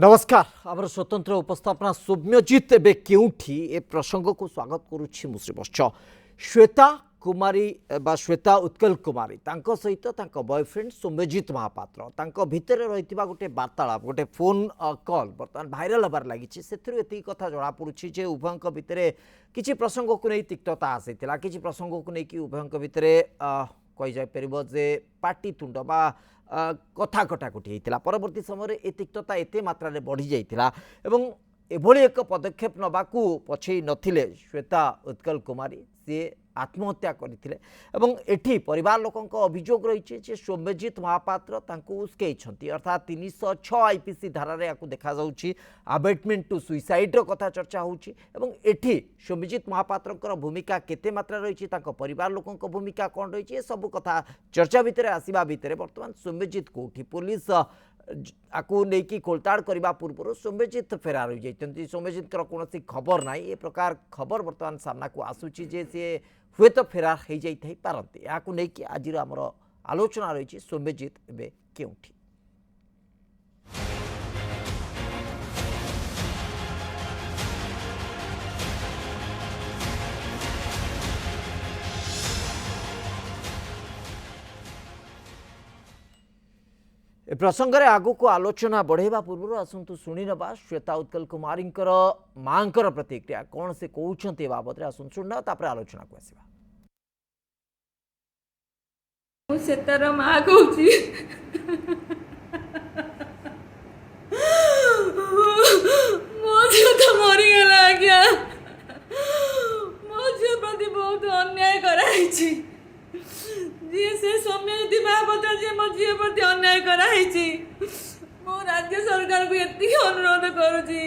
नमस्कार आमर स्वतंत्र उपस्थापना सौम्यजित एवं केउठी ए प्रसंग को स्वागत करुच्ची मुश्रीवश्च श्वेता कुमारी बा श्वेता उत्कल कुमारी तांको सहित तांको बॉयफ्रेंड सौम्यजित महापात्र तांको भितर रहितबा गोटे वार्तालाप गोटे फोन कॉल बर्तमान भाइराल हबार लागिछि सेथुरु एति कथा जणा पडुछि जे उभयंक भितरे किछि प्रसंग को नै तिक्तता आसीतिला किछि प्रसंग को नै कि उभयंक भितरे कहि जाय परिबो जे पाटी तुंड बा कथा कटाकटी होता परवर्ती समय ए तिक्तता एते मात्रा रे बढ़ी जाइतिला एवं एभली एक पदक्षेप नबाकू पछई नथिले श्वेता उत्कल कुमारी सी आत्महत्या करथिले एवं एठी परिवार लोकंक अभियोग रही जे सौम्यजित महापात्र तांको उस्केइछंती अर्थात 306 आईपीसी धारा रे याकू देखा जाउची अबेटमेंट टू सुइसाइड रो कथा चर्चा होउची एवं एठी सौम्यजित महापात्रकर भूमिका केते मात्रा रही तांको परिवार लोकंक भूमिका कोन रही सब कथा चर्चा भितरे आसीबा भितरे वर्तमान सौम्यजित कोठी पुलिस आकू नहीं खोलताड़ करने पूर्व सौम्यजित फेरार हो जाती सौम्यजित कौन खबर ना ए प्रकार खबर बर्तमान सामना को आसूची जे सी हुए तो फेरार हो जाई पारती या नहीं आज आमर आलोचना रही सौम्यजित एवं केउठी ए प्रसंग में आगु को आलोचना बढ़ेवा पूर्व आसतु शुणी नवा श्वेता उत्कल कुमारी माँ प्रतिक्रिया कौन से कहते बाबद आसतु शुणा तापर आलोचना को आसवा श्वेतार माँ कहूँ मो झील तो मरीगला आज्ञा मो झील प्रति बहुत अन्याय कराई जी से सौम्यजित महापात्र जी मो झील प्रति अन्याय कराई मो राज्य सरकार को एति अनुरोध करुची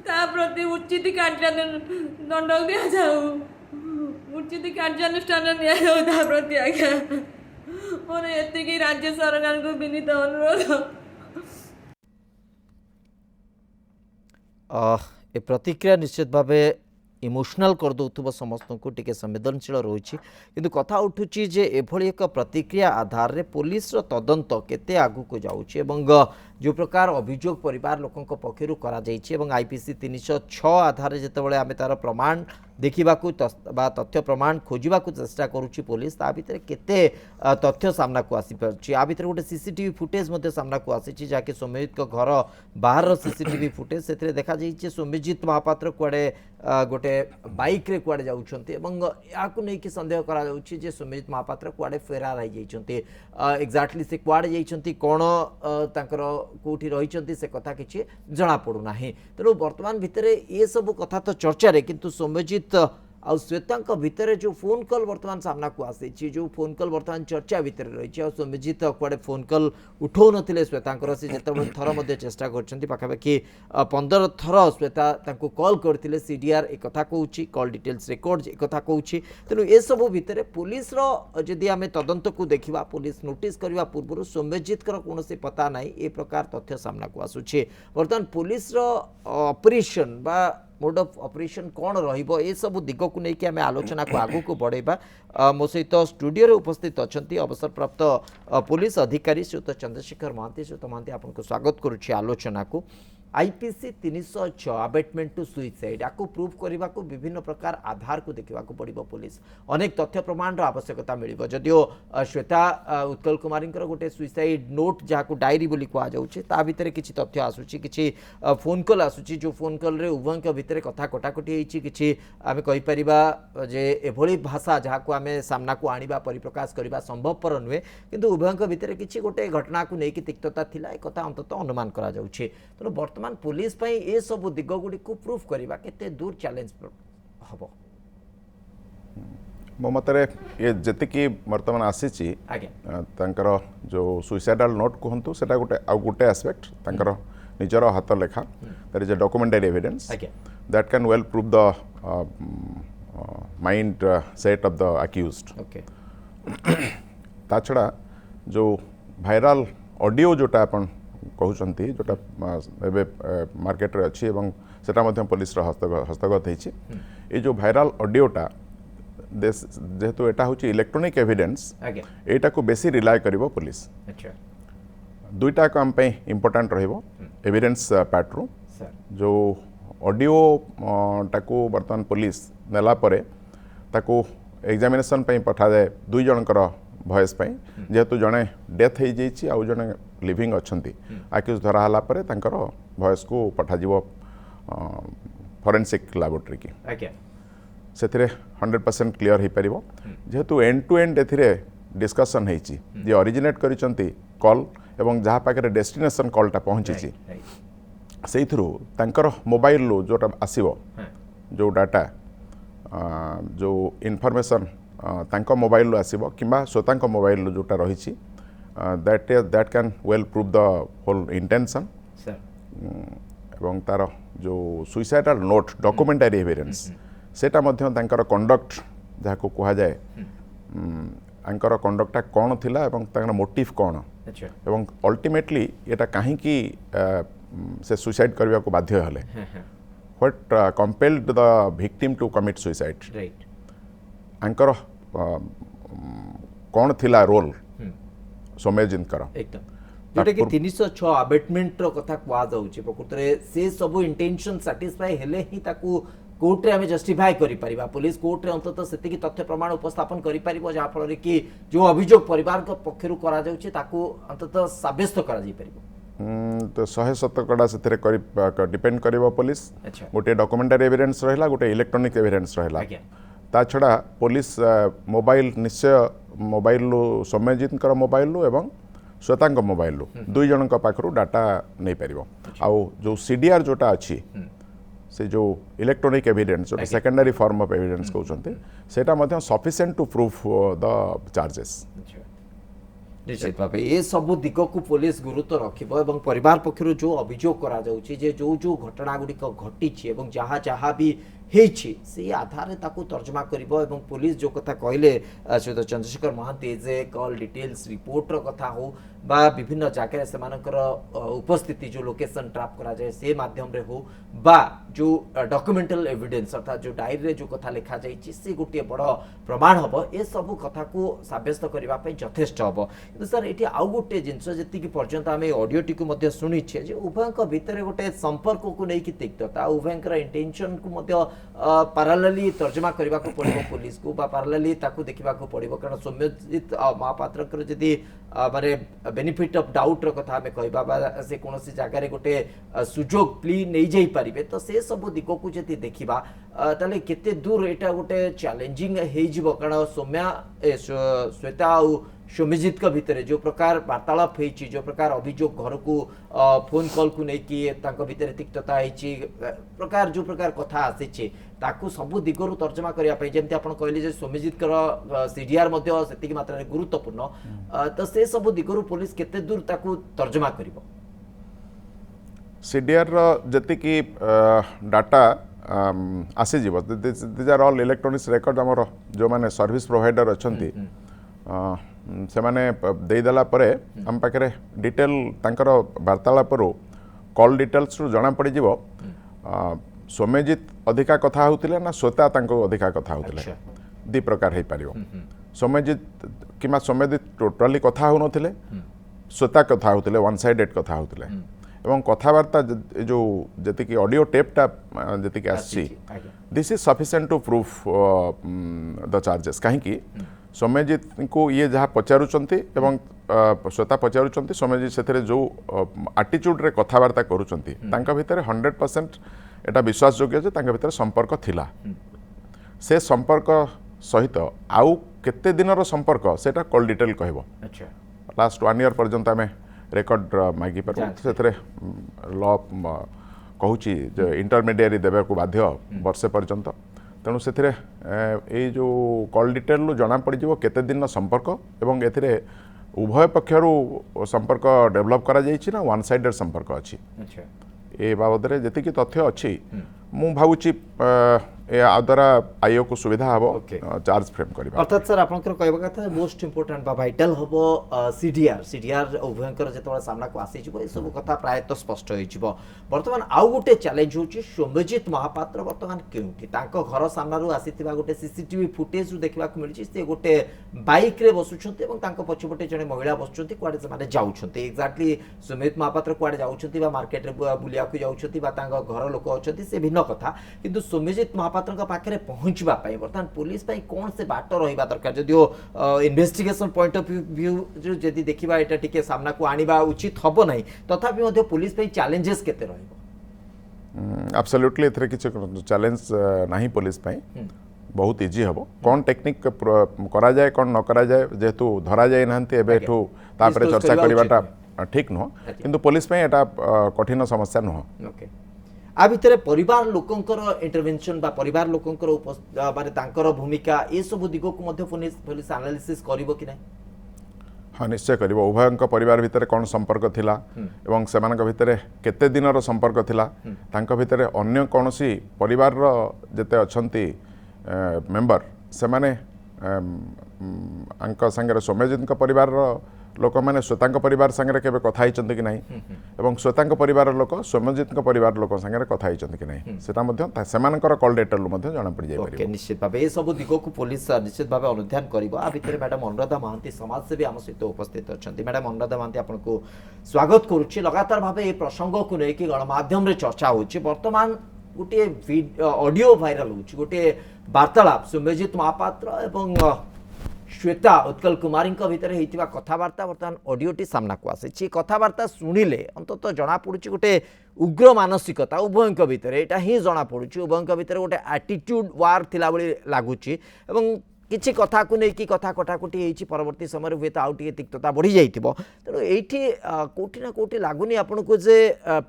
ता प्रति उचित कार्यानुदंड दिया जाऊ उचित कार्यानुष्ठान निया जाऊ ता प्रति आज्ञा मोर एति राज्य सरकार को विनीत अनुरोध ए प्रतिक्रिया निश्चित भाव इमोशनल कर दौथुब समस्त को टिके संवेदनशील रही किंतु कथा उठुची जे एभली एक प्रतिक्रिया आधार रे पुलिस रो तदंत केते आगु को जाउची एवं जो प्रकार अभियोग परिवार लोकों पक्षरु करा जाइछि एवं आईपीसी 306 आधार रे जेतेबेले आमे तार प्रमाण देखिबाकू बा तथ्य प्रमाण खोजिबाकू चेष्टा करूची पुलिस ता भितर केते तथ्य सामना को आसी परछि आ भितर गोटे सीसीटीवी फुटेज मध्ये सामना को आसीछि जाके सौम्यजित को घर बाहर सीसीटीवी फुटेज सेतरे देखा जाइछि सौम्यजित महापात्र कुआडे गोटे बाइक रे कुआडे जाउछन्ते एवं याकू नै कि संदेह करा जाउछि जे सौम्यजित महापात्र कुआडे फेरार आइ जाइछन्ते एक्जाक्टली से कुआडे जाइछन्ती कोन तांकर कोठी रहिछन्ती से कथा किछि जणा पडु नाही तेणु वर्तमान भितरे ये सब कथा तो चर्चा रे किंतु सौम्यजित आ श्वेता भितर जो फोन कॉल वर्तमान सामना को आसी जो फोन कॉल वर्तमान चर्चा भितर रही है सौम्यजित कुआडे फोन कॉल उठाऊ नथिले श्वेता से जिते थर मध्य चेष्टा करछन्ती पाखापाखि 15 थर श्वेता तांको कॉल करथिले सीडीआर एक कथा कहूची कॉल डिटेल्स रेकॉर्ड एक कथा कहूची तेणु ए सब भितर पुलिस रो जदि आमे तदंत को देखिबा पुलिस नोटिस करबा पूर्व सौम्यजित कौन से पता नहीं ए प्रकार तथ्य सामना को आसुछि वर्तमान पुलिस रो ऑपरेशन बा मोड ऑफ ऑपरेशन कौन रहिबो ए सब दिग को लेकिन आम आलोचना को आगू को बढ़ेबा मो सहित स्टूडियो रे उपस्थित अच्छा अवसरप्राप्त पुलिस अधिकारी श्रीयुत चंद्रशेखर महांती श्रीयुत महांती आपको स्वागत करुच्ची आलोचना को आईपीसी 306 अबेटमेंट टू सुइसाइड आपको प्रूफ करने को विभिन्न प्रकार आधार को देखा पड़ो पुलिस अनेक तथ्य प्रमाण आवश्यकता मिल जदियो श्वेता उत्कल कुमारी गोटे सुइसाइड नोट जहाँ डायरी बोली कहुचे ता भितर किसी तथ्य आसूची किसी फोन कॉल आसूची जो फोन कॉल रे उभयों भितर कथा कटाकटी किसी आम कहीपर जे एभली भाषा जहाँ को आम सामना को आनिबा परिप्रकाश करने संभवपर नुहे किंतु उभयों भितर किसी गोटे घटना को लेकिन तिक्तता थिला एक कथा अंतत अनुमान करा जाउछि तेणु वर्तमान पुलिस पई ए सब दिग गुडी को प्रूफ करबा केते दूर चैलेंज हबो मो मतरे ये जति कि वर्तमान आसीची तांकर जो सुइसाइडल नोट कहंतु सेटा गोटे आ गोटे एस्पेक्ट तांकर निजर हाथ लेखा that is a documented evidence that can well prove the mind set of the accused okay ता छड़ा जो वायरल ऑडियो जोटा अपन कहते जोटा मार्केट रे अच्छी एवं सेटा मध्य पुलिस हस्तगत होती ये जो वायरल ऑडियोटा जेहेतु एटा हूँ इलेक्ट्रोनिक एविडेंस एटा को बेसी रिलाय करिवो पुलिस दुईटा आम इम्पोर्टाट एविडेंस पैट्रु सर जो ऑडियो टाकू बर्तमान पुलिस नेला परे ताकू एग्जामिनेशन पठा जाए दुई जनकर भॉइस जेहेतु जड़े डेथ हो जाइए आउ जड़े लिविंग अच्छा आक्यूज धराला भॉइस को पठाଯିव फॉरेंसिक लैबोरेटरी की आज्ञा से 100% क्लियर हो पार जेहेतु एंड टू एंड ए डिस्कसन होती जे ओरिजिनेट करिसंती कॉल एवं जहाँ पाखे डेस्टिनेशन कॉलटा पहुँची से मोबाइल जोटा आसीबो जो डाटा जो इनफॉरमेशन तांको मोबाइल आसीबो किंबा स्वतांको मोबाइल जोटा रही that can well prove the whole intention sir एवं तार जो सुइसाइडल नोट डॉक्यूमेंटरी एविडेंस सेटा मध्य तांकर कंडक्ट जहाँ को कहा जाए आंकर कंडक्टा कौन थिला एवं तांकर मोटिव कौन अच्छा एवं अल्टीमेटली एटा काहे की से सुसाइड करबा को बाध्य हले what compelled the victim to commit suicide right आंकर कौन थिला रोल सोमेजिनकर एकदम जोटा कि 306 अबेटमेंट रो कथा कुआ जाउची प्रकृत रे से सब इंटेंशन सैटिस्फाई हेले ही ताकू कोर्ट रे हमें जस्टिफाई करि परिबा पुलिस कोर्ट रे अंततः सेति की तथ्य प्रमाण उपस्थापन करि परिबो जहा फल रे कि जो अभियोग परिवार को पक्षरु करा जाउची ताकू अंततः साब्यस्त करा जाई परिबो तो 100% से डिपेंड करिबो पुलिस अच्छा गोटे डॉक्यूमेंटरी एविडेंस रहला गोटे इलेक्ट्रॉनिक एविडेंस रहला आज्ञा ता छड़ा पुलिस मोबाइल निश्चय मोबाइल सोम्यजित मोबाइल एवं श्वेतांक मोबाइल दुई जन पाखु डाटा नहीं पार आउ जो सीडीआर जोटा अच्छी से जो इलेक्ट्रॉनिक एविडेंस जो सेकेंडरी फॉर्म ऑफ एविडेंस कहते सेटा sufficient to proof the charges निश्चित भाव ये सब दिग को पुलिस गुरुत्व रखिब परिवार पक्षर जो अभियोग करा जाउची जे जो घटना गुड़िक घटी जहाँ जहाँ भी से आधार ताकू तर्जमा करिबो एवं पुलिस जो कथा कहले श्रीयुत चंद्रशेखर महांती जे कॉल डिटेल्स रिपोर्ट रो कथा हो बा विभिन्न जगह से उपस्थिति जो लोकेशन ट्रैप करा जाए से माध्यम रे हो बा जो डॉक्यूमेंटल एविडेंस अर्थात जो डायरी रे जो कथा लिखा जाइछि से गोटे बड़ प्रमाण हबो ए सब कथा को साब्यस्त करबा पई यथेष्ट हबो किंतु सर एठी आउ गोटे जिंस जेति कि पर्यंत आमे ऑडियो टी को मध्ये सुनिछे जे उभयक भितर गोटे संपर्क को नै कि तिक्तता उभयकर इंटेंशन को मध्ये पैरेलली तर्जमा करबा को पड़िबो पुलिस को बा पैरेलली ताकू देखिबा को पड़िबो कारण सौम्यजित महापात्र कर जदी माने बेनिफिट ऑफ डाउट रो कथा हमें कहबा बा से कोनोसी जगह रे गोटे सुजोग प्ली नै जाई परिबे तो से सब दिको को जति देखिबा ताले केते दूर एटा गोटे चैलेंजिंग हे जिवो कारण सौम्या श्वेता और सोम्यजित का भितर जो प्रकार वार्तालाप होइछि जो प्रकार अभियोग घर को फोन कॉल को नै कि तांको भितर तिक्तता होइछि प्रकार जो प्रकार कथा आसीछि ताकू सबु दिगरु तर्जमा करिया पई जेमति आपण कहले जे सोम्यजित कर सीडीआर मध्ये सेति मात्रा रे गुरुत्वपूर्ण तो से सबु दिगरु पुलिस केते दूर ताकू तर्जमा करिवो सीडीआर जति कि डाटा आसी जीव these are all electronics record हमर जो माने सर्विस प्रोवाइडर अछंती से माने देदेला परे हम पाखे डिटेल तांकर वार्तालापरू कॉल डिटेल्स जना पड़ जीव सोम्यजित अधिका कथा होतिले ना श्वेता तांको अधिका कथा होतिले दी प्रकार हे पारियो सोम्यजित किमा सोम्यजित टोटली कथा हो नथिले श्वेता कथा होतिले वन साइडेड कथा होतिले एवं कथावार्ता जो जति कि ऑडियो टेपटा जति कि आसी this is sufficient to proof the charges कहीं कि सोम्यजित को ये जहाँ पचारुचंती एवं श्वेता पचारुचंती सोम्यजित से जो आटिट्यूड रे कथावार्ता करुचंती तांका भितर 100% एटा विश्वास योग्य जे तांका भितर संपर्क थिला से संपर्क सहित आउ केते दिनर संपर्क सेटा कॉल डिटेल कहबो अच्छा लास्ट 1 ईयर पर्यंत आमे रेकॉर्ड मागी पर से लॉ कहूची जे इंटरमीडिएट देबे को बाध्य वर्षे पर्यंत तेणु से जो कॉल डिटेल जना पड़ केते दिन संपर्क एवं एथिरे उभय पक्षरु संपर्क डेवलप करा जाइछि ना वन साइडेड संपर्क अच्छी अच्छा ए बाबद रे जति कि तथ्य अच्छी मु भावुची या द्वारा आईओ को सुविधा हम Okay. चार्ज फ्रेम करबा अर्थात सर आपंकर कहवा कथा मोस्ट इंपोर्टेंट बा भाइटाल हबो सीडीआर उभयंकर जेतबे सामना को आसी जिवो ए सब कथा प्राय तो स्पष्ट होई जिवो वर्तमान आउ गोटे चैलेंज होची सौम्यजित महापात्र वर्तमान केउठी तांको घर सामना रु आसीथिबा गोटे सीसीटीवी फुटेज रु देखिबा को मिलची से गोटे बाइक रे बसुछंती एवं तांको पछपटे जने महिला बसुछंती कुआडे से माने जाउछंती एक्जेक्टली सौम्यजित महापात्र कुआडे जाउछंती बा मार्केट रे बुलिया को जाउछंती बा तांको घर लोक अछंती से भिन्न कथा किंतु सौम्यजित महापात्र पाखे पहुंचवा बर्तमान पुलिस कौन से बाट रहा दरकार जदिओ इन्वेस्टिगेशन पॉइंट ऑफ व्यू जदि देखा यहाँ टी सामना को आनिबा उचित हम ना तथापि पुलिस चैलेंजेस केते रहइबो एब्सोल्युटली एथरे किछ चैलेंज नाही पुलिस पई बहुत इजी हम कौन टेक्निक करा जाए कौन न करा जाए जेहेतु धरा जाए नांती एबेठू तापरे चर्चा करबाटा ठीक नुह किंतु पुलिस पई एटा कठिन समस्या नुह ओके आ भितर परिवार लोकंकर इंटरवेंशन बा परिवार लोकंकर माने तांकर भूमिका ए सब दिगो को मध्य पुलिस एनालिसिस करिवो कि नै हाँ निश्चय कर उभयंक परिवार भितर कौन संपर्क थिला एवं सेमानक भितर केते दिनर संपर्क थिला तांक भितर अन्य कौनसी परिवार जेते अछंती मेंबर सेमाने अंक संगे सौम्यजित परिवार लोक मैंने श्वेता परिवार संगे केबे कथा हिचंती कि नहीं एवं श्वेता परिवार लोक सौम्यजित परिवार लोक संगे कथा हिचंती कि नहीं सेटा मध्य सेमानकर कॉल लेटर लु मध्य जाना पड़ी जाय ओके निश्चित भाबे ए सब दिगो को पुलिस निश्चित भाबे अनुध्यान करिवो आ भितर मैडम अनुराधा महांती समाज सेवी आम सहित उपस्थित अछंती मैडम अनुराधा महांती आपनको स्वागत करूची लगातार भाबे ए प्रसंग को नै कि गणमाध्यम रे चर्चा होची वर्तमान गोटे ऑडियो वायरल होची गोटे वार्तालाप सौम्यजित महापात्र एवं श्वेता उत्कल कुमारी भितर होता कथबार्ता बर्तमान ऑडियोटी सामना को आसी कथबार्ता शुणिले अंततः जना पड़ुची गोटे उग्र मानसिकता उभयंक भितर यहाँ ही जना पड़ुची उभयंक भितर गोटे एटीट्यूड वार थिला भली लागुची एवं किछि कथा को नहीं कि कथा कटाकटी होती परवर्ती समय हुए तो आउ टे तिक्तता बढ़ी जाइथिबो तेणु एठी कोठी ना कोठी लागुनी आपन को जे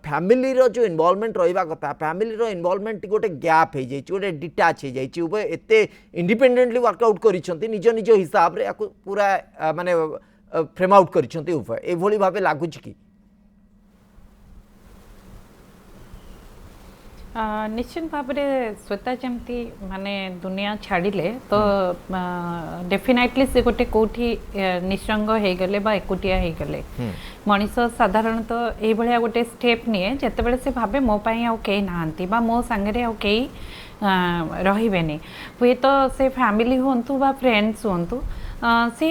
फैमिली रो जो इन्वॉल्वमेंट रहिबा कथा फैमिली रो इन्वॉल्वमेंट गोटे गैप हो जाइछि गोटे डिटाच हो जाइछि उभय एते इंडिपेंडेंटली वर्कआउट करिसंती निज निज हिसाब रे याकु पूरा माने फ्रेम आउट करिसंती उभय एभली भाबे लागुछि कि निश्चित भाव में श्वेता जमती माने दुनिया छाड़िले तो डेफिनेटली से गोटे कौटी निसंग हो गले बा एकुटिया हो गले मनीष साधारणतः ये भाया गोटे स्टेप निए जिते से भावे मो पाई आउ कई नहांती बा मो सांगे आउ कई रहिबेनी हुए तो से फैमिली होंतु बा फ्रेंड्स होंतु से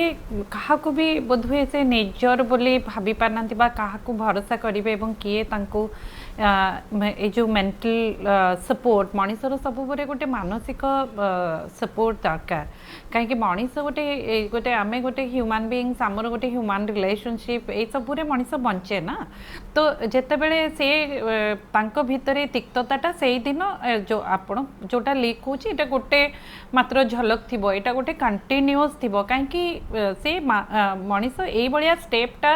कहा भी बोधहुए से निजर बोली भाभी पारना बा कहा भरोसा करेंगे एवं किए तांको ये जो मेंटल सपोर्ट मनीषर सब गोटे मानसिक सपोर्ट दरकार कहीं मनीष गोटे गोटे आम गोटे ह्यूमन बीइंग्स आमर गोटे ह्यूमन रिलेशनशिप ये सब मनीष बंचे ना तो जितेबले से भितर तिक्तता से दिन जो आपण जोटा लीक होची एटा गोटे मात्र झलक थिबो एटा गोटे कंटिन्यूअस थिबो कहीं से मनीष ये भाया स्टेपटा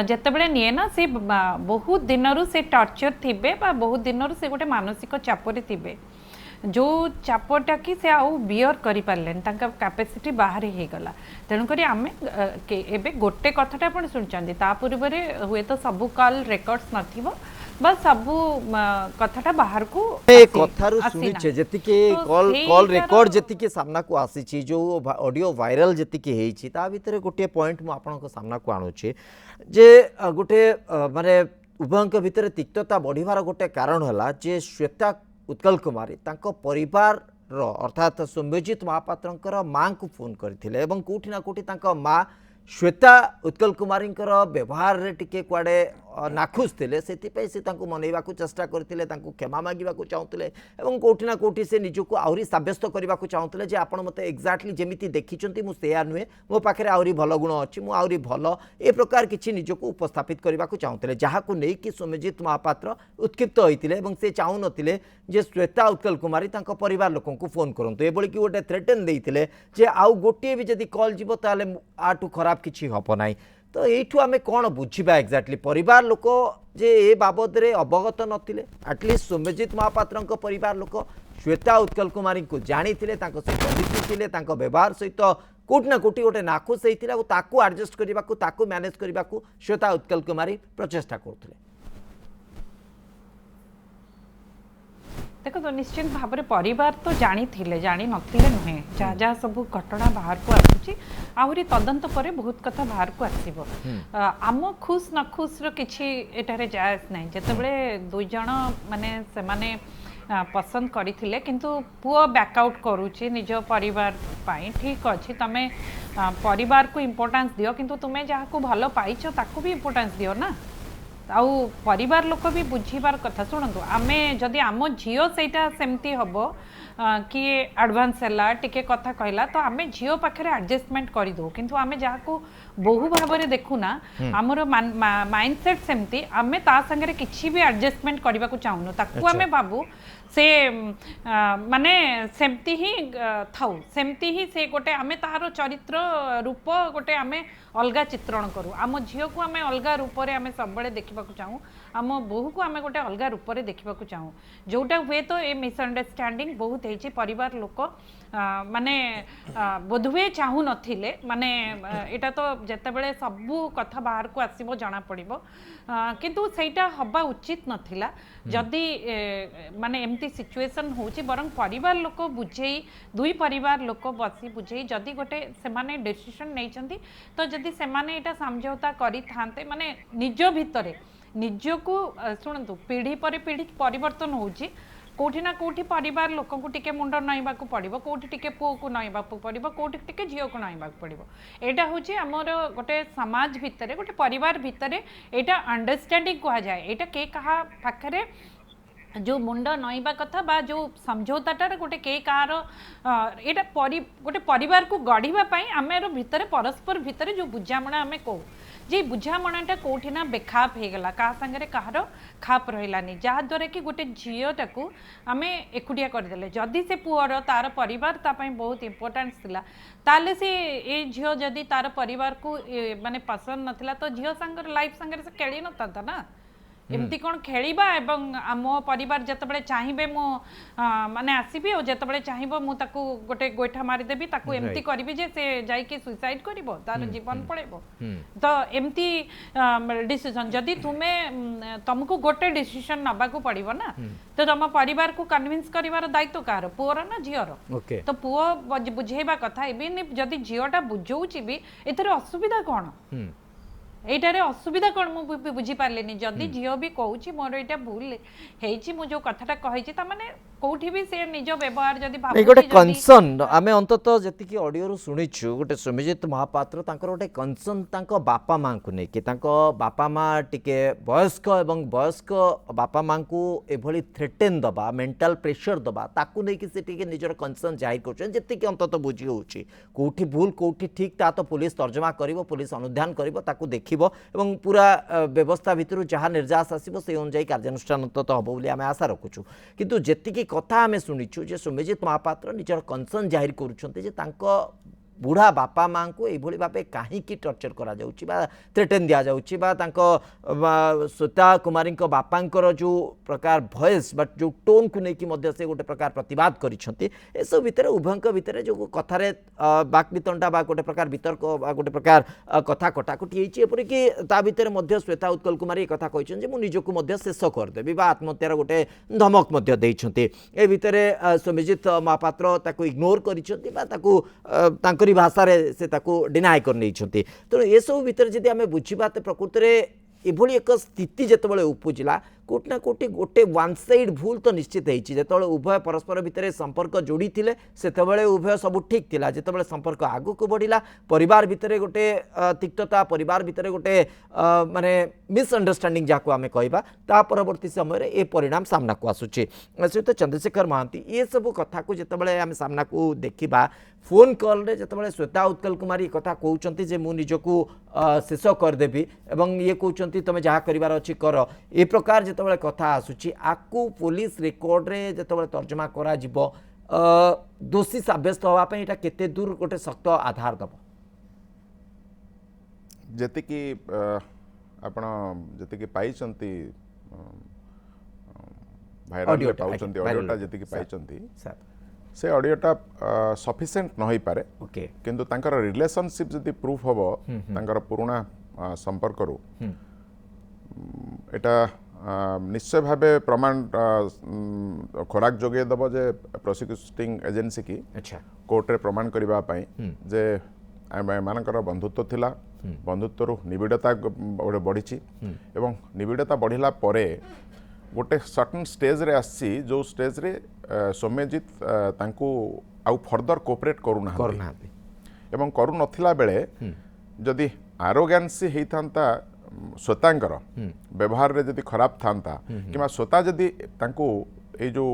जितेबले निए ना से बहुत दिन से टर्चर थिबे बा बहुत दिन से गोटे मानसिक चापरे थिबे जो चापटा कि से आउ बियर करि पारलेन तांका कैपेसिटी बाहर हे गला तेणुक आम एबे गोटे कथाटा आपण सुनचंदी ता पूर्वरे हुए तो सब कॉल रिकॉर्ड्स नथिबो बस सब कथाटा बाहर को कथारु सुनिछे जतिके कॉल रिकॉर्ड जतिके सामना को आसीछि जो ऑडियो वायरल जतिके हेछि ता भितरे गोटे पॉइंट मु आपनको सामना को आणुछि जे गोटे माने उभयंक भितर तिक्तता बढ़िवार गोटे कारण हला जे श्वेता उत्कल कुमारी तांको परिवार रो अर्थात सौम्यजित महापात्रंकर मां को फोन करथिले एवं कोठी ना कोठी तांको मां श्वेता उत्कल कुमारी व्यवहार रे टिके कुआडे नाखुश थे से मनइबा चेष्टा करते क्षमा मांगा चाहूले और कौटि ना कौटि से निजक आहरी सब्यस्त करने को चाहूले जे आपण मत एक्जाक्टली जमी देखी मुझे नुहे मो पाखे आहरी भल गुण अच्छी मुझे भल ए प्रकार किसी निजक उपस्थापित करने को चाहूले जहाँ को लेकिन सौम्यजित महापात्र उत्क्षिप्त होते से चाहू नथिले जे श्वेता उत्कल कुमारी परिवार लोक फोन करूँ ये कि गोटे थ्रेटेन देते जे आउ गोटे भी जदि कल जीव ताले आठू खराब किसी हम ना तो यू आम कौन बुझा एक्जाक्टली परिवार लोक जे ए बाबद रे अवगत नथिले एटलिस्ट सौम्यजित महापात्र परिवार लोक श्वेता उत्कल कुमारी को जानी सहित मिशिले व्यवहार सहित कोटि ना कोटि गोटे नाखुश होता आडजस्ट करने मैनेज करने को श्वेता उत्कल कुमारी प्रचेषा करते देखो तो निश्चित भाव में परिवार तो जानी नथिले नुहे जहाँ जहाँ सब घटना बाहर को आसुची आहरी तदंत पर बहुत कथा बाहर को आसीबो आम खुश न खुश रो किछि एटारे जायज नहीं जेतेबेले दुई जण माने से माने पसंद करथिले किंतु पुओ बैकआउट करूची निज परिवार पाई ठीक अच्छी तमे परिवार को इम्पोर्टेंस दियो किंतु तुमे जहाँ को भल पाइछ ताको भी इम्पोर्टेंस दियो ना आउ परिवार लोक भी बुझीबार कथा शुणु आमे जदि आम झील सेटा सेमती हम किए एडवांस है टिके कथा कहला तो आमे झील पाखे एडजस्टमेंट करदे किंतु आमे जहाँ को बहु भाव में देखुना आमर माइंडसेट सेमती आमे ता संगे किसी भी एडजस्टमेंट करने को चाहूनु ताकू आमे बाबू से माने सेमती ही थाउ सेमती ही से गोटे आमे तार चरित्र रूप गोटे आमे अलगा चित्रण करूँ आम झील को आमे अलगा रूप में आमे सब बड़े देखा चाहूँ आम बोहू को आमे गोटे अलगा रूप में देखा चाहूँ जोटा हुए तो ये मिसअंडरस्टैंडिंग बहुत है परिवार लोक माने बोधहुए चाहू नथिले माने एटा तो जेतेबेले सबू कथा बाहर को आसीबो जना पड़िबो किंतु सेटा हबा उचित नथिला जदि माने एमती सिचुएशन होची बरं परिवार लोक बुझेई दुई परिवार लोक बसी बुझेई जदि गोटे से माने डिसीजन नै चंती तो जदि से माने एटा समझौता करि थांते माने निज भितरे निजको सुनंतु पीढ़ी पर पीढ़ी परिवर्तन होची कोठी ना कोठी परिवार लोक को टिके मुंड नईबा को पड़िबो कोठी टिके पुओ को नईबा को पड़िबो कोठी टिके झियो को नईबा को पड़िबो एटा होची हमर गोटे समाज भितरे गोटे परिवार भितरे एटा अंडरस्टैंडिंग कहा जाए एटा के कहा पाखरे जो मुंड नईबा कथा बा जो समझौताटार गोटे के कार एटा गोटे परिवार को गढ़िबा पई आमेर भितरे परस्पर भितरे जो बुझामणा आमे कहू जे बुझामणाटा कोठी ना बेखाप हो गला क्या संगे कहार खाप रहिलानी जहाद्वारा कि गोटे झीलटाକୁ आमे एकुटिया करदेले जदि से पुअर तार परिवार तापाई बहुत इम्पोर्टेंस थिला ताले से ए झील जदि तार परिवार को माने पसंद नथिला तो झील संगर लाइफ संगे से खेली नता ना एमती कौन खेलिबा एवं मो परिवार जतबेले चाहिबे मो माने आसीबी और जतबेले चाहिबो मु ताकू गोटे गोइठा मारी देबी ताकू एमती करिबी जे से जाई के सुसाइड करिवो तार जीवन पळेबो तो एमती डिसीजन जदि तुमे तुमको गोटे डिसीजन नबा को पड़िबो ना तो तुम परिवार को कन्विंस करिवार दायित्व कार पुअर ना झियर तो पुओ बुझेबा कथा एबिन जदि झियटा बुझौची भी एथरे असुविधा कोन एटारे असुविधा कौन मुझे बुझी पारे जदि झील भी कहूँ मोर यहाँ भूल हो जो कथाटा कही माने कौटी भी से निज व्यवहार जदि गोटे कनसर्न आम अंतत जी ऑडियो शुणीचु गोटे सुमिजित महापात्र गोटे कनसर्न तांको बापा माँ को लेकिन बापा माँ टिके वयस्क एवं वयस्क बापा माँ को एभली थ्रेटेन दबा मेंटल प्रेशर दबा ताकू लेकिन से टिके निजर कनसर्न जाहिर कर अंतत बुझी होची कोठी भूल कोठी ठीक ता तो पुलिस तर्जमा करिवो पुलिस अनुध्यान करिवो ताकू देखिबो एवं पूरा व्यवस्था भितर जहाँ निर्यास आसो से अनुजाई कार्यानुष्ठान अंतत हम बोली आम आशा रखुचु किंतु जेतिकी कथा आम शुणीचु जे सुमिजित महापात्र निजर कनसर्न जाहिर करुछन्ते जे तांको बुढ़ा बापा माँ को यही भाव कहीं टर्चर करा थ्रेटेन दि जाऊँगी श्वेता कुमारी बापांकर जो प्रकार भॉइस बट जो टोन को लेकिन से गोटे प्रकार प्रतिवाद करसब भितर उभय भितर जो कथार बाक्वितंडा गोटे प्रकार वितर्क गोटे प्रकार कथा कटाकटी होपरिक ता भितर श्वेता उत्कल कुमारी एक कथा कहते मुझे निजक शेष करदेवी आत्महत्यार गोटे धमक ए भितर सुमिजित महापात्र ताको इग्नोर कर भाषा से डिनाय कर तेणु ये सब भितर जदि आम बुझा तो प्रकृत में एभली एक स्थिति जितेबाला उपजिला कोटि ना कोटि गोटे वन साइड भूल तो निश्चित होती जो उभय परस्पर भितर संपर्क जोड़ी थे से उभय सब ठीक थिला जितेबाला संपर्क आगु को बढ़िला परिवार भितर गोटे तिक्तता परिवार भितर गोटे माने मिसअंडरस्टैंडिंग जहाँ आम कहवा ता परवर्ती समय ये परिणाम सामना को आसूची सहित चंद्रशेखर महांती ये सब कथा को जितेबाला आम सामना को देखा फोन कॉल रे जितेबाला श्वेता उत्कल कुमारी कथा कहते जे मु निजको शेष करदेवी एवं ये कहते तुम जहाँ करार अच्छी कर ए प्रकार जितेबाला कथा आसूची आकु पुलिस रेकर्ड रे जितेबाला तर्जमा करा जिवो दोषी साब्यस्त होगापी यहाँ केते दूर गोटे शक्त आधार दब जेतिकी आपण जेतिकी पाइचंती भाइराल पाउचंती ऑडियोटा जेतिकी पाइचंती से ऑडियोटा सफिशिएंट न होई पारे किंतु तांकर रिलेशनशिप जदि प्रूफ हबो तांकर पुराना संपर्क रो एटा निश्चय भावे प्रमाण खोराक जोगे दब जे प्रोसिक्यूटिंग एजेंसी की अच्छा कोर्ट रे प्रमाण करबा पई जे मानकर बंधुत्व थिला बंधुत्व निबिड़ता गोटे बढ़ी एवं निबिड़ता बढ़िला परे गोटे सर्टन स्टेज रे आसी जो स्टेज रे सौम्यजित तांको आउ फर्दर कोऑपरेट करूना करना एवं करू नथिला बेले जदि आरोगेंसी हेइथांता श्रोतांकर व्यवहार रे जदि खराब थांता किमा श्रोता जदि तांको ए जो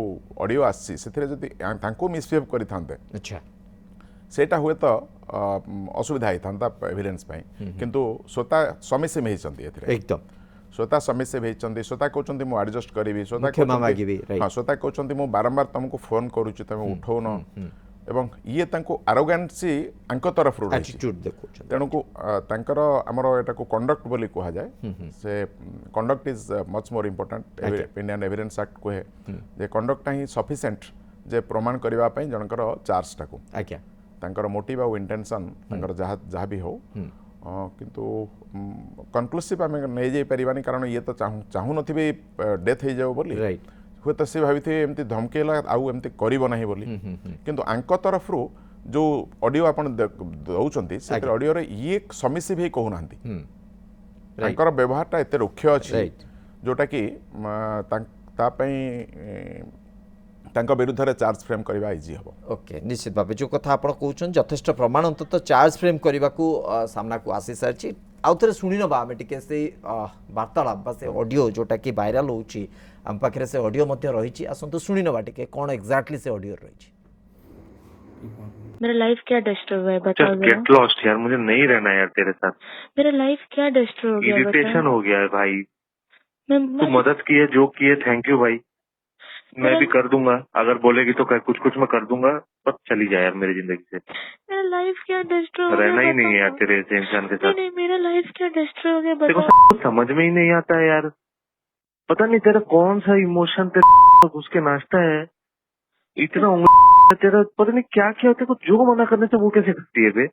ऑडियो आसी सेथिरे जदि तांको मिसबिहेव करि थांते अच्छा सेटा हुए तो असुविधा होता एविडेंस किंतु श्रोता समिसेम होती एकदम श्रोता समिसेम होती श्रोता कहते मुझे एडजस्ट करी श्रोता क्षमा मागिबी, right. हाँ श्रोता कहते मुझे बारंबार तुमको फोन करुच्ची तुम उठौन एवं ये आरोगेंसी आंक तरफ एटीट्यूड देखो तेणु को तांकर आमर एटा को कंडक्ट बोली कहा जाए से conduct is much more important Indian evidence act कहे जे कंडक्ट ही सफिशिएंट जे प्रमाण करबा पई जनकर चार्ज टाको आज्ञा तांकर मोटिव और इंटेंशन तांकर जहाँ भी हो किंतु कनक्लूसिव आम नहीं जाई परिबानी कारण ये तो चाहू नथिबे डेथ हो जाओ बोली राइट हुए तो सी भावी एमती धमकेला आउ एमती करिवो नाही बोली किंतु आंक तरफ जो ऑडियो आपण दउचंती से ऑडियो रे ये समिसिव ही कहू नांती तांकर व्यवहारटा एते रुक्ष अछि जोटा कि ता पई तांका विरुद्ध रे चार्ज फ्रेम करबा इजी हबो ओके निश्चित भाव जो कथा आप कहउछन यथेष्ट प्रमाण अंतत चार्ज फ्रेम करने को सामना को आसी सारी आउ थे शुणी ना आम टे से वार्तालाप से ऑडियो जोटा कि वायरल होची आम पाखे से ऑडियो रही आसतु शुणी ना टे कौन एक्जाक्टली से ऑडियो रही मेरा लाइफ क्या डिस्टर्ब है बताओ जरा। गेट लॉस्ट यार, मुझे नहीं रहना यार तेरे साथ। मेरा लाइफ क्या डिस्टर्ब हो गया इरिटेशन हो गया है भाई। मैं तू मदद की है जो की है, थैंक यू भाई। मैं भी कर दूंगा, अगर बोलेगी तो कुछ कुछ मैं कर दूंगा, पर चली जाए यार मेरी जिंदगी से। मेरा लाइफ क्या डिस्टर्ब रहना ही नहीं है यार तेरे ऐसे इंसान के साथ। नहीं मेरा लाइफ क्या डिस्टर्ब हो गया देखो बताओ। समझ में ही नहीं आता है यार, पता नहीं तेरा कौन सा इमोशन तेरे घुस के नाचता है, इतना उंगली तेरा पता नहीं क्या क्या होता है, जो मना करने से वो कैसे करती है बे।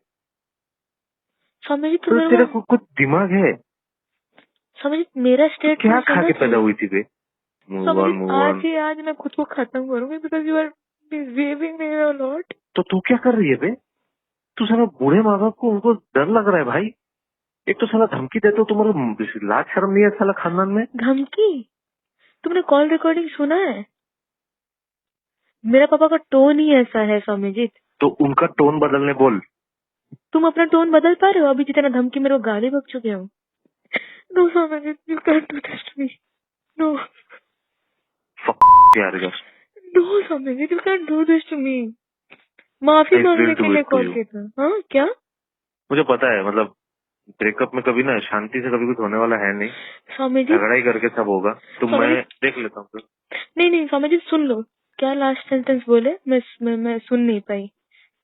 समझ तो तेरा कुछ दिमाग है? समझ मेरा स्टेट क्या खा के पैदा हुई थी बे? आज ही आज मैं खुद को खत्म करूंगी because you are behaving me a lot. तो तू क्या कर रही है बे? तू साला बूढ़े माँ बाप को उनको डर लग रहा है भाई। एक तो साला धमकी देते हो, तुम्हारा लाज शर्म नहीं है साला खानदान में? धमकी? तुमने कॉल रिकॉर्डिंग सुना है? मेरा पापा का टोन ही ऐसा है स्वामीजीत। तो उनका टोन बदलने बोल। तुम अपना टोन बदल पा रहे हो? अभी जितना धमकी मेरे को गाली बक चुके हो। No Swamijit, you can't do this to me. No यार no Swamijit, you can't do this to me. माफी मांगने के लिए कॉल किया था। हाँ क्या? मुझे पता है, मतलब ब्रेकअप में कभी ना शांति से कभी कुछ होने वाला है नहीं स्वामी जी। झगड़ा ही करके सब होगा। तो मैं देख लेता हूँ। नहीं स्वामी जी सुन लो, क्या लास्ट सेंटेंस बोले? मैं सुन नहीं पाई।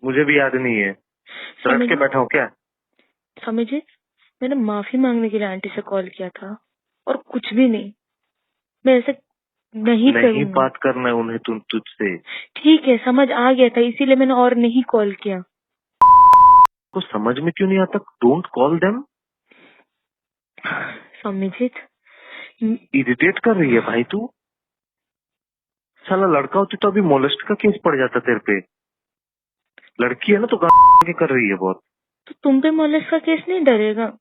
मुझे भी याद नहीं है, रख के बैठा हूँ क्या? स्वामी जी मैंने माफी मांगने के लिए आंटी से कॉल किया था और कुछ भी नहीं। मैं ऐसे नहीं बात करना है उन्हें तुझसे। ठीक है, समझ आ गया था, इसीलिए मैंने और नहीं कॉल किया। को समझ में क्यों नहीं आता? Don't call them. Swami ji irritate कर रही है भाई तू। साला लड़का होती तो अभी मोलेस्ट का केस पड़ जाता तेरे पे। लड़की है ना तो गाली कर रही है बहुत। तो तुम पे मोलेस्ट का केस नहीं डरेगा?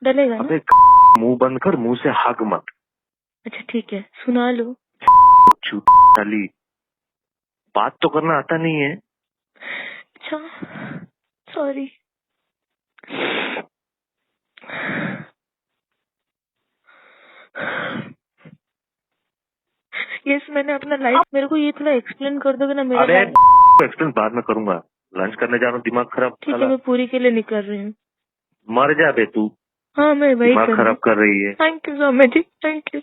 डलेगा ना? अबे मुंह बंद कर, मुंह से हाग मत। अच्छा ठीक है, सुना लो। साली बात तो करना आता नहीं है। अच्छा सॉरी। यस मैंने अपना लाइफ, मेरे को ये थोड़ा एक्सप्लेन कर दोगे ना मेरा? अरे एक्सप्लेन बाद में करूंगा, लंच करने जा रहा हूँ, दिमाग खराब। ठीक है, मैं पूरी के लिए निकल रही हूँ। मर जा बे तू। हाँ मैं वही दिमाग खराब कर रही है। Thank you Swami ji, thank you.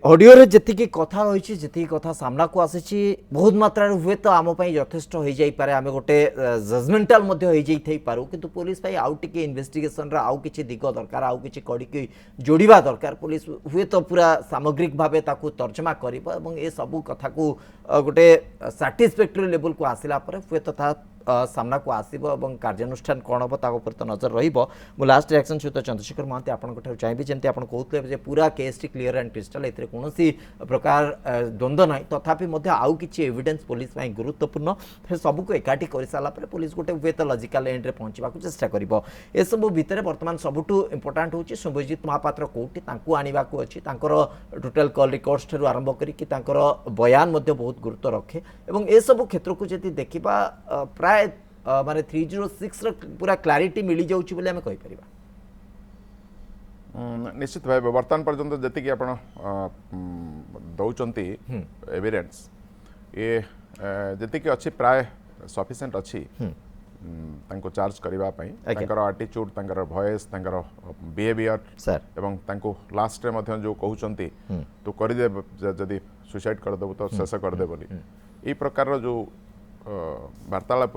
Audio रे जति कथा रही जी कथा सामना को आसी बहुत मात्रा हुए तो आम यथेष्ट हो जाए आम गोटे जजमेंटाल हो पारू किंतु पुलिस आउ टे इन्वेस्टिगेशन आउ कि दिग दरकार आउ कि कड़ी जोड़ा दरकार। पुलिस हुए तो पूरा सामग्रिक भाव तर्जमा कर सब कथा को गोटे साटिस्फैक्टरी लेवल को आसला हुए तो सामना को आसब और कार्यानुष्ठान कौन हम ताक तो नजर रु लास्ट रिएक्शन सहित चंद्रशेखर महांती आपंठ चाहिए जमी आप कहते पूरा केस टी क्लीयर एंड क्रिस्टल ए कौन प्रकार द्वंद्व ना तथापि आउ कि एविडेंस पुलिस गुरुत्वपूर्ण से सबको एकाठी कर सारापर पुलिस गोटे हुए तो लजिकाल एंड में पहुँचा चेष्टा कर सब भितर बर्तमान सबुठू इंपोर्टाट हूँ शुभजीत महापात्र कौटी आने अच्छी टोटाल कॉल रिकॉर्ड्स ठारू आरंभ कर बयान बहुत गुरुत्व रखे और ए सब क्षेत्र को जब देखा प्राय माने 306 पूरा क्लारिटी मिली जाउची बोले हमें कहि परिबा। निश्चित भाव बर्तमान पर्यंत जी आप दौरान एविडेंस ये जी अच्छी प्राय सफिशिएंट अच्छी तांको चार्ज करबा पई तांकर एटीट्यूड तांकर वॉइस तांकर बिहेवियर सर एवं तांको लास्ट रे मध्य जो कहउचंती तो करि दे जदी सुसाइड कर देबो तो शेष कर दे बोली ई प्रकार जो वार्तालाप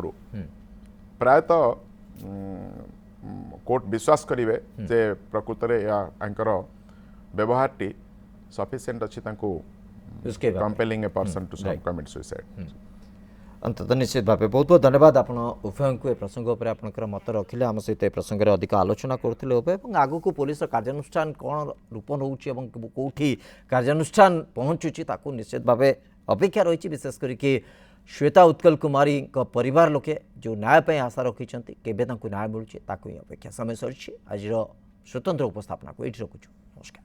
प्रायतः कोर्ट विश्वास करिवे जे प्रकृत रे या आंकर व्यवहार टी सफिशिएंट अच्छी तांको compelling a person to commit suicide. अंततः निश्चित भाव बहुत बहुत धन्यवाद आप उभय को प्रसंग पर आपंकर मत रखिले आम सहित प्रसंग में अधिक आलोचना करते उभय आगु को पुलिस कार्यानुष्ठान कौन रूप नौ कौटी कार्यानुष्ठान पहुँचुची ताकू निश्चित भाव अपेक्षा रही विशेष करके श्वेता उत्कल कुमारी परिवार लोके जो न्याय आशा रखिंट केवे न्याय मिलूँ ताकू ही अपेक्षा समय सरी आज स्वतंत्र उपस्थापना को ये रखुचु। नमस्कार।